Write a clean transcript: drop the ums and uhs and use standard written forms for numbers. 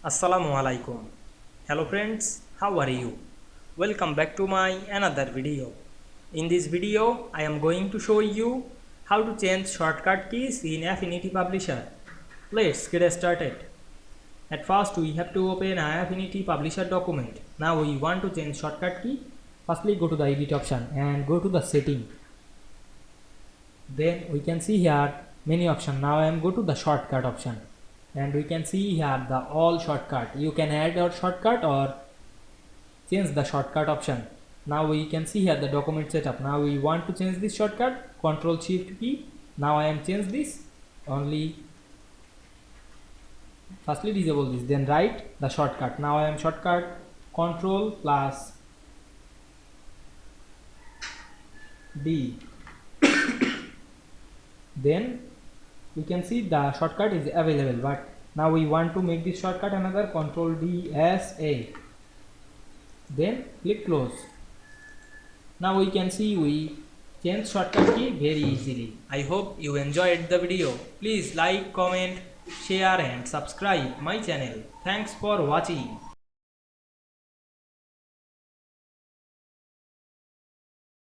Assalamu Walaikum. Hello friends, how are you? Welcome back to my another video. In this video, I am going to show you how to change shortcut keys in Affinity Publisher. Let's get started. At first, we have to open an Affinity Publisher document. Now we want to change shortcut key. Firstly, go to the edit option and go to the setting. Then we can see here many options. Now I am go to the shortcut option. And we can see here the all shortcut. You can add a shortcut or change the shortcut option. Now we can see here the document setup. Now we want to change this shortcut, Control Shift key. Now I am change this only. Firstly disable this, then write the shortcut. Now I am shortcut Control plus D. Then we can see the shortcut is available, but now we want to make this shortcut another Control D S A. Then click close. Now we can see we change shortcut key very easily. I hope you enjoyed the video. Please like, comment, share and subscribe my channel. Thanks for watching.